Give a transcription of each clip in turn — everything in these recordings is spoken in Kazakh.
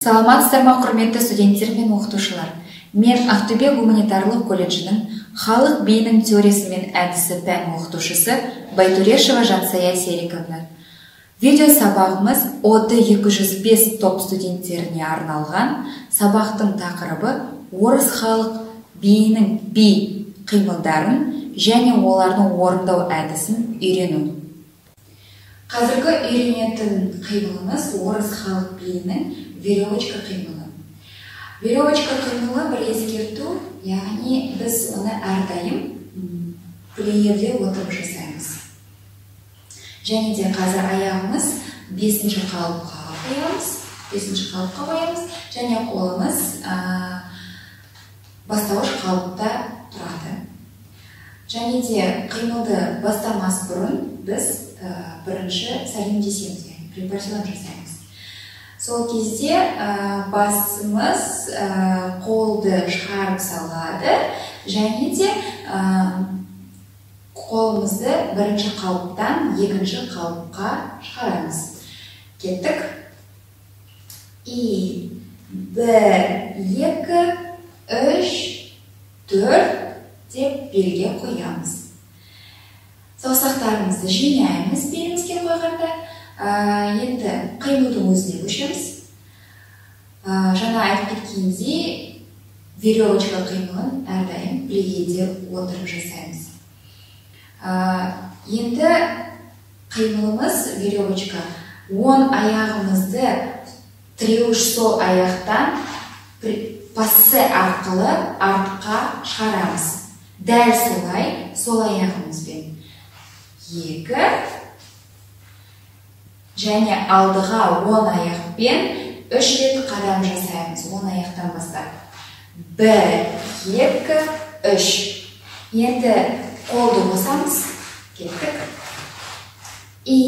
Саламатсыздар ма, құрметті студенттер мен оқытушылар. Мен Ақтөбе гуманитарлық колледжінің халық бейінің теориясы мен әдісі пән оқытушысы Байтурешева Жансая Сериковна. Видео сабағымыз ОД-205 топ студенттеріне арналған. Сабақтың тақырыбы орыс халық бейінің би қимылдарын және олардың орындау әдісін үйрену. Қазіргі үйренетін қимылымыз орыс халық биінің веревочка қимылы. Веревочка қимылы бір ескерту, яғни біз оны әрдайым плеерде отырып жасаймыз. Және де қазір аяғымыз 5-ші қалыпқа қоямыз, және қолымыз бастауыш қалыпта тұрады. Және де қимылды бастамас бұрын біз бірінші сәлемдесеміз, препаративно жасаймыз. Сол кезде басымыз қолды шығарып салады, және де қолымызды бірінші қалыптан екінші қалыпқа шығарамыз. Кеттік. И, 1, 2, 3, 4 деп белге қоямыз. Саусақтарымызды жинаймыз белімізге қойғанда. Енді қимылдың өзіне көшеміз. Жаңа айтып кеткендей, веревочка қимылын әрдайым плееде отырып жасаймыз. Енді қимылымыз веревочка. Оң аяғымызды тіреуіш сол аяқтан пассе арқылы артқа шығарамыз. Дәл солай, сол аяғымызбен. 2, және алдыға оң аяқпен 3 рет қадам жасаймыз, оң аяқтан бастап. 1, 2, 3. Енді қолды қосамыз, кеттік. И,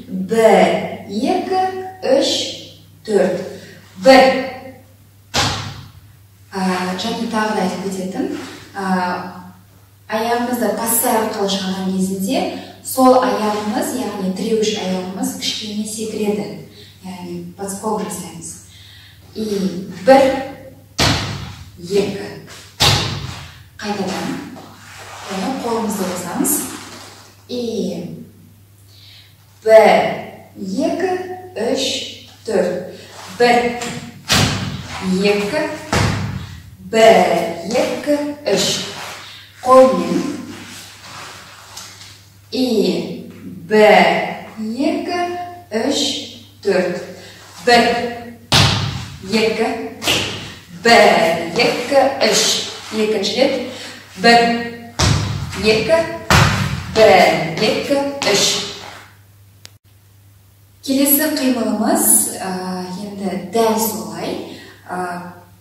1, 2, 3, 4. 1. Және тағы да айтып кететін, аяғымызды пассе арқылы шығарған кезінде сол аяғымыз, яғни тіреуіш аяғымыз кішкене секіреді. Яғни подскок жасаймыз. И 1, 2. Қайтадан. Қолымызды қосамыз. И 1, 2, 3, 4. 1, 2, 1, 2, 3. Қолмен. И 1, 2, 3, 4. 1, 2, 1, 2, 3. Екінші рет. 1, 2, 1, 2, 3. Келесі қимылымыз енді дәл солай.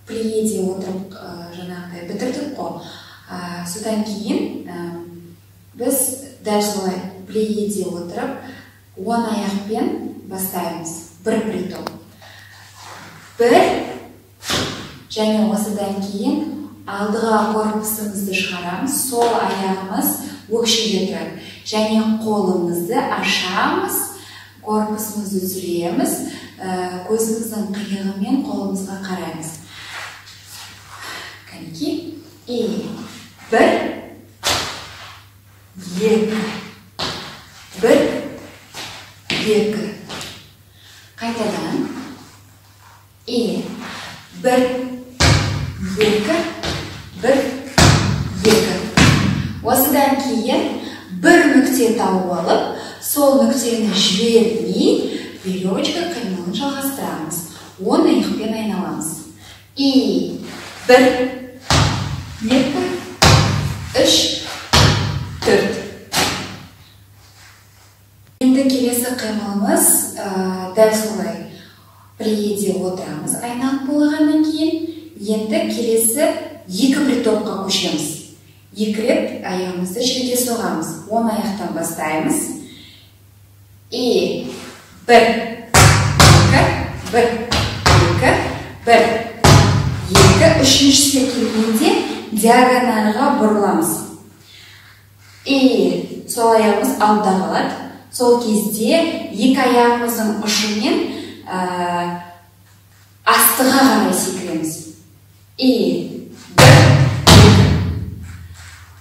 Плееде отырып жаңағыдай бітірдік қой. Содан кейін біз дәл солай плееде отырып, оң аяқпен бастаймыз. Бір притоп. 1, және осыдан кейін алдыға корпусымызды шығарамыз. Сол аяғымыз өкшеде тұрады. Және қолымызды ашамыз, корпусымызды түзелеміз, көзіміздің қиығымен қолымызға қараймыз. Кәнеки. И 1, 2, 1, 2. Қайтадан. И 1, 2, 1, 2. Осыдан кейін бір нүкте тауып алып, сол нүктені жібермей, веревочка қимылын жалғастырамыз. Оң аяқпен айналамыз. И 1, 2, 3, 4. Енді келесі қимылымыз дәл солай плееде отырамыз айналып болғаннан кейін. Енді келесі 2 притопқа көшеміз. 2 рет аяғымызды жерге соғамыз. Оң аяқтан бастаймыз. И 1, 2, 1, 2, 1, 2. Үшіншісіне келгенде диагональға бұрыламыз. И сол аяғымыз алдыда қалады. Сол кезде екі аяғымыздың ұшымен астыға қарай секіреміз. И, бір,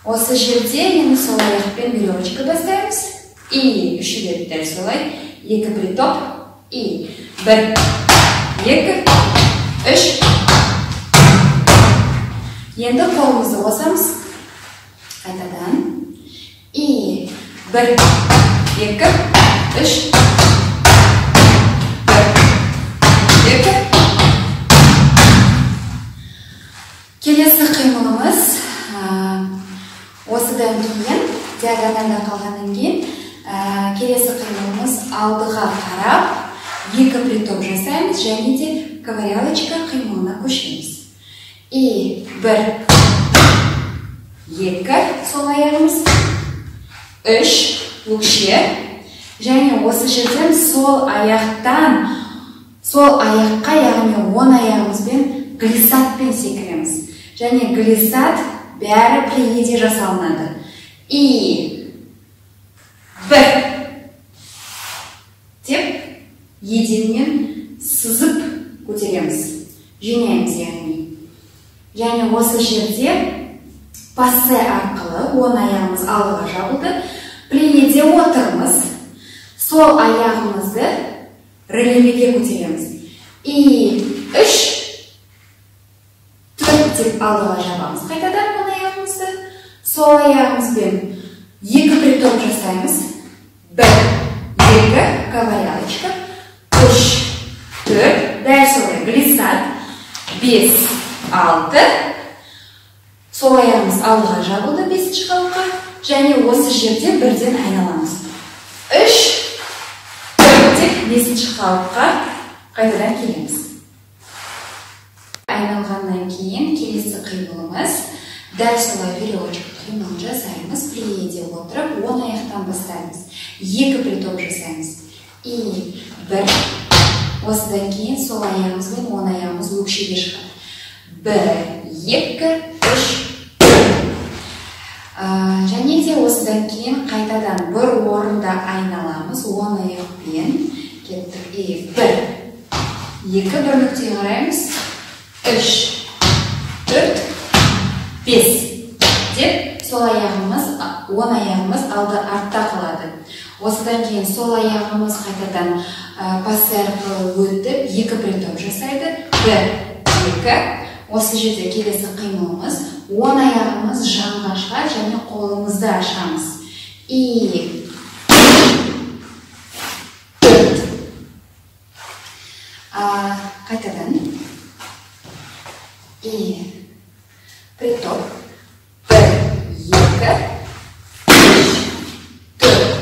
осы жерде енді сол аяқпен веревочка бастаймыз. И, үш рет дәл солай, екі притоп. И, бір, екі, үш. Енді қолымызды қосамыз. Қайтадан. И, бір, екі, үш. Бір, екі. Келесі қимылымыз осыдан кейін, диагоналда қалғаннан кейін, келесі қимылымыз алдыға қарап, екі притоп жасаймыз, және де ковырялочка қимылына көшеміз. И, бір, екі, сол аяғымыз, үш, өкше, және осы жерден сол аяқтан, сол аяққа, яғни оң аяғымызбен глиссадпен секіреміз. Және глиссад бәрі плиеде жасалынады. И, бір, деп, еденмен сызып көтереміз. Жинаймыз, яғни. Және осы жерде пассе арқылы оң аяғымыз алдыға жабылды. Плиеде отырмыз. Сол аяғымызды релевеге көтереміз. И, үш, деп алдыға жабамыз. Қайтадан оң аяғымызды. Сол аяғымызбен екі притоп жасаймыз. Бір, екі, ковырялочка. Үш, төрт, дәл солай глиссад. Бес, алты. Сол аяғымыз алдыға жабылды бесінші қалыпқа. Және осы жерде бірден айналамыз. Үш, төрт деп бесінші қалыпқа қайтадан келеміз. Айналғаннан кейін келесі қимылымыз дәл солай веревочка қимылын жасаймыз. Плиеде отырып, оң аяқтан бастаймыз. Екі притоп жасаймыз. И, бір, осыдан кейін сол аяғымызбен оң аяғымыз өкшеге шығады. Бір, екі, үш, және де осыдан кейін қайтадан бір орында айналамыз. Оң аяқпен кеттік. И, бір, екі, бір нүкте қараймыз. Үш, төрт, бес деп сол аяғымыз, оң аяғымыз алды артта қалады. Осыдан кейін сол аяғымыз қайтадан пассе арқылы өтіп, екі притоп жасайды. Бір, екі. Осы жерде келесі қимылымыз, оң аяғымыз жанға шығады және қолымызды ашамыз. И, төрт. Қайтадан. И, притоп. Бір, екі, үш, төрт.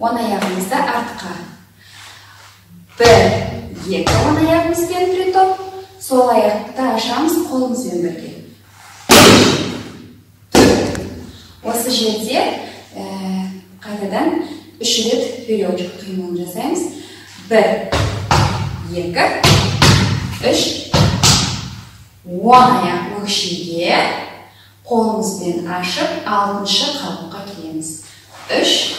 Оң аяғымызды артқа. Бір, екі, оң аяғымызбен притоп. Сол аяқты ашамыз қолымызбен бірге. Төрт. Осы жерде қайтадан үш рет веревочка қимылын жасаймыз. Бір, екі, үш. Оң аяқ өкшеге қолымызбен ашып, алтыншы қалыпқа келеміз. Үш,